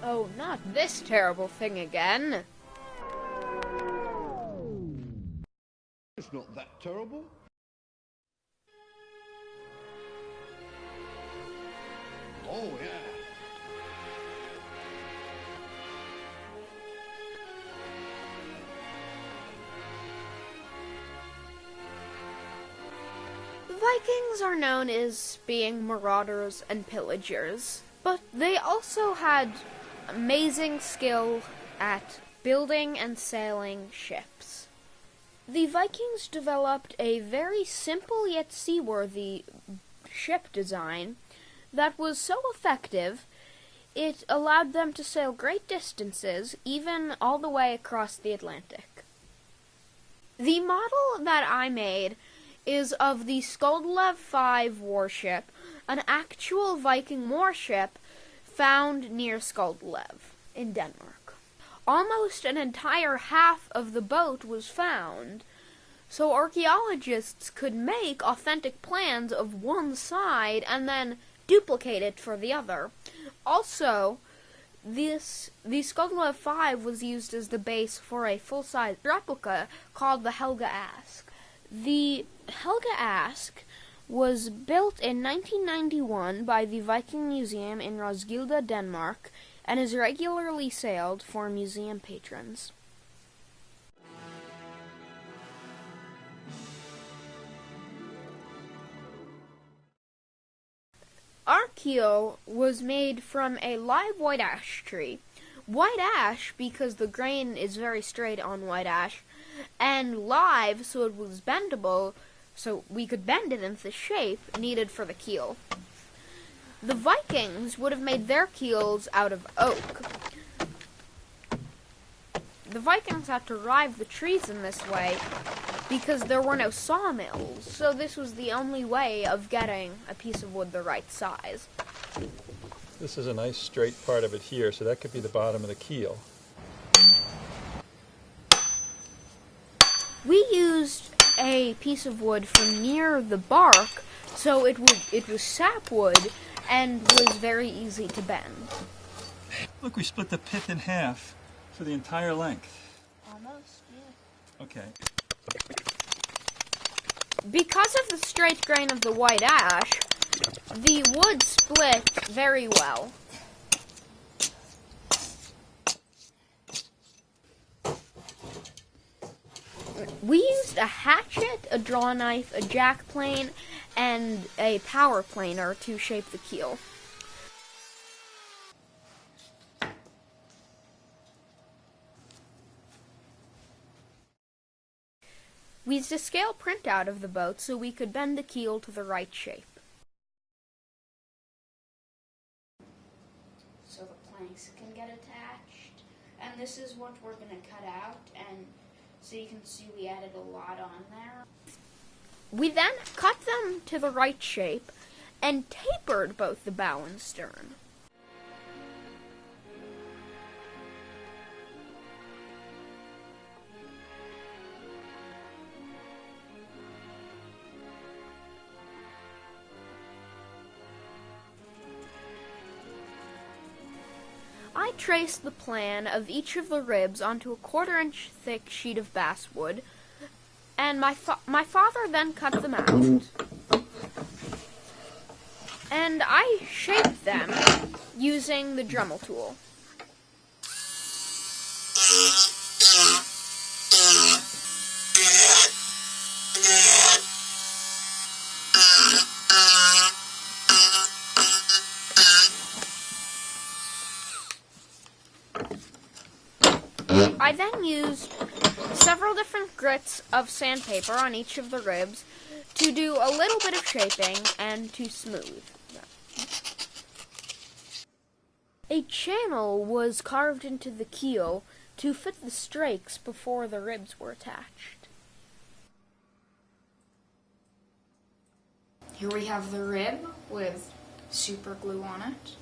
Oh, not this terrible thing again. It's not that terrible. Oh, yeah. The Vikings are known as being marauders and pillagers, but they also had amazing skill at building and sailing ships. The Vikings developed a very simple yet seaworthy ship design that was so effective it allowed them to sail great distances, even all the way across the Atlantic. The model that I made is of the Skuldelev 5 warship, an actual Viking warship found near Skuldelev in Denmark. Almost an entire half of the boat was found, so archaeologists could make authentic plans of one side and then duplicate it for the other. Also, the Skuldelev 5 was used as the base for a full-size replica called the Helga Ask. The Helga Ask was built in 1991 by the Viking Museum in Roskilde, Denmark, and is regularly sailed for museum patrons. Our keel was made from a live white ash tree. White ash because the grain is very straight on white ash, and live so it was bendable, so we could bend it into the shape needed for the keel. The Vikings would have made their keels out of oak. The Vikings had to rive the trees in this way because there were no sawmills, so this was the only way of getting a piece of wood the right size. This is a nice straight part of it here, so that could be the bottom of the keel. We used a piece of wood from near the bark, so it was sapwood and was very easy to bend. Look, we split the pith in half for the entire length. Almost, yeah. Okay. Because of the straight grain of the white ash, the wood split very well. We used a hatchet, a draw knife, a jack plane, and a power planer to shape the keel. We used a scale printout of the boat so we could bend the keel to the right shape. So the planks can get attached, and this is what we're going to cut out, and so you can see we added a lot on there. We then cut them to the right shape and tapered both the bow and stern. I traced the plan of each of the ribs onto a 1/4-inch thick sheet of basswood, and my father then cut them out. And I shaped them using the Dremel tool. I then used several different grits of sandpaper on each of the ribs to do a little bit of shaping and to smooth them. A channel was carved into the keel to fit the strakes before the ribs were attached. Here we have the rib with super glue on it.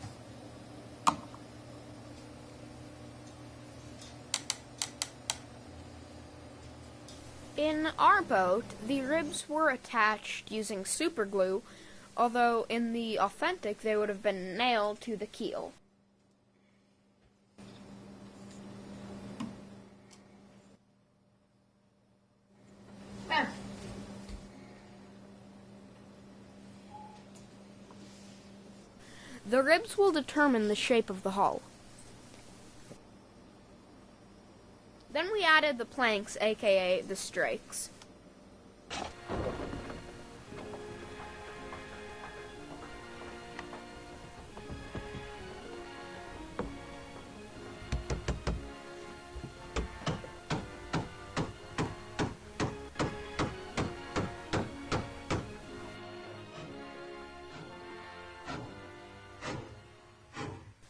In our boat, the ribs were attached using super glue, although in the authentic they would have been nailed to the keel. The ribs will determine the shape of the hull. Then we added the planks, aka the strakes.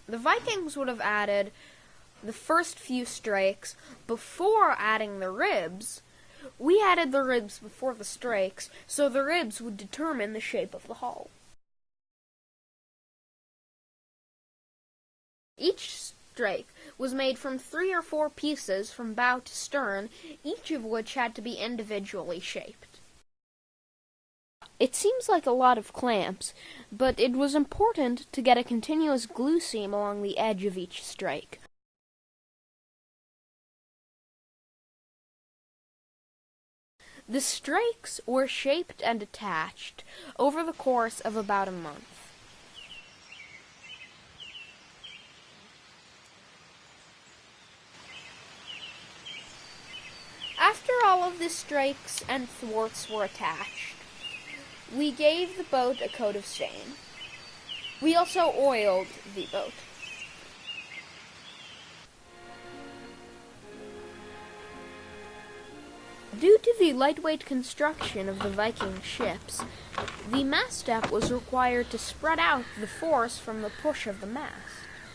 The Vikings would have added the first few strakes before adding the ribs. We added the ribs before the strakes, so the ribs would determine the shape of the hull. Each strake was made from 3 or 4 pieces from bow to stern, each of which had to be individually shaped. It seems like a lot of clamps, but it was important to get a continuous glue seam along the edge of each strake. The strakes were shaped and attached over the course of about a month. After all of the strakes and thwarts were attached, we gave the boat a coat of stain. We also oiled the boat. Due to the lightweight construction of the Viking ships, the mast-step was required to spread out the force from the push of the mast.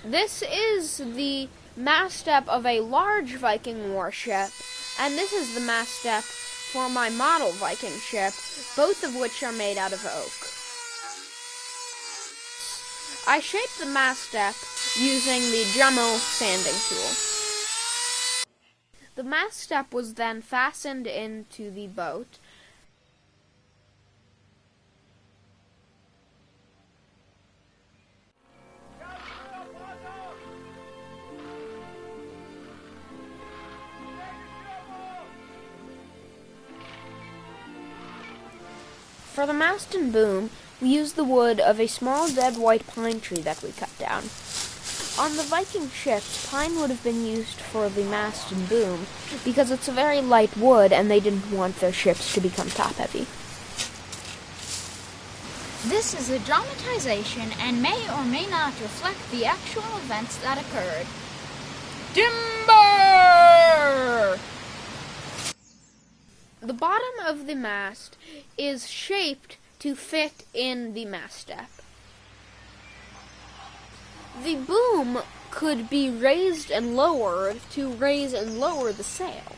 This is the mast-step of a large Viking warship, and this is the mast-step for my model Viking ship, both of which are made out of oak. I shaped the mast-step using the Dremel sanding tool. The mast-step was then fastened into the boat. For the mast and boom, we used the wood of a small dead white pine tree that we cut down. On the Viking ships, pine would have been used for the mast and boom because it's a very light wood and they didn't want their ships to become top-heavy. This is a dramatization and may or may not reflect the actual events that occurred. Timber! The bottom of the mast is shaped to fit in the mast-step. The boom could be raised and lowered to raise and lower the sail.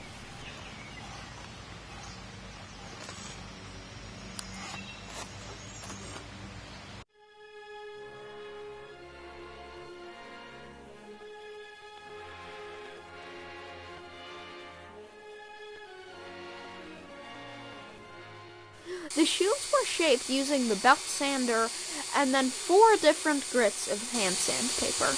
The shields were shaped using the belt sander and then 4 different grits of hand sandpaper.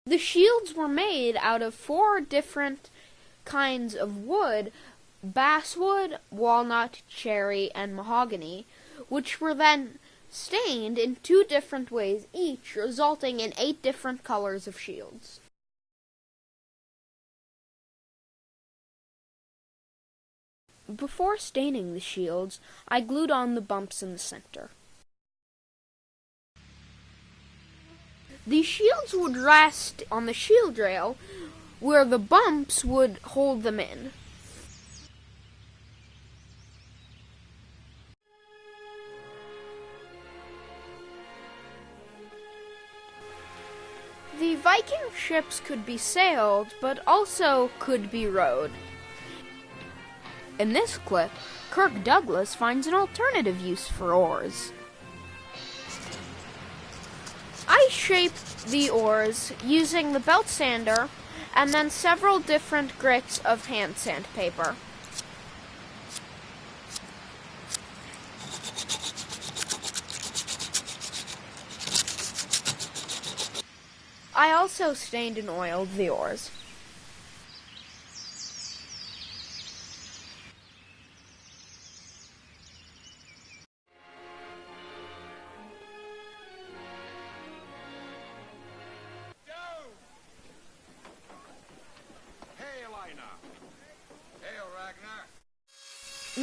The shields were made out of 4 different kinds of wood: basswood, walnut, cherry, and mahogany, which were then stained in 2 different ways each, resulting in 8 different colors of shields. Before staining the shields, I glued on the bumps in the center. The shields would rest on the shield rail, where the bumps would hold them in. The Viking ships could be sailed, but also could be rowed. In this clip, Kirk Douglas finds an alternative use for oars. I shaped the oars using the belt sander and then several different grits of hand sandpaper. I also stained and oiled the oars.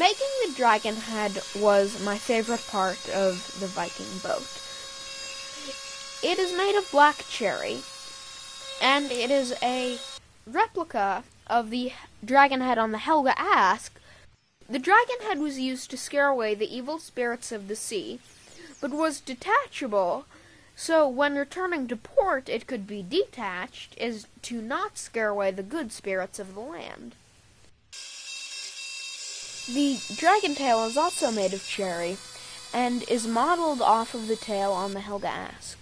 Making the dragon head was my favorite part of the Viking boat. It is made of black cherry, and it is a replica of the dragon head on the Helga Ask. The dragon head was used to scare away the evil spirits of the sea, but was detachable, so when returning to port it could be detached, as to not scare away the good spirits of the land. The dragon tail is also made of cherry, and is modeled off of the tail on the Helga Ask.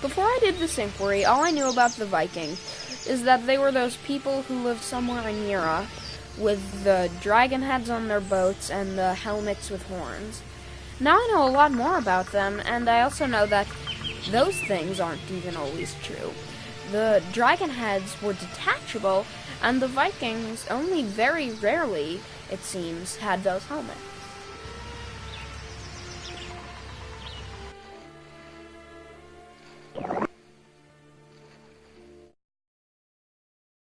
Before I did this inquiry, all I knew about the Viking is that they were those people who lived somewhere in Europe with the dragon heads on their boats and the helmets with horns. Now I know a lot more about them, and I also know that those things aren't even always true. The dragon heads were detachable, and the Vikings only very rarely, it seems, had those helmets.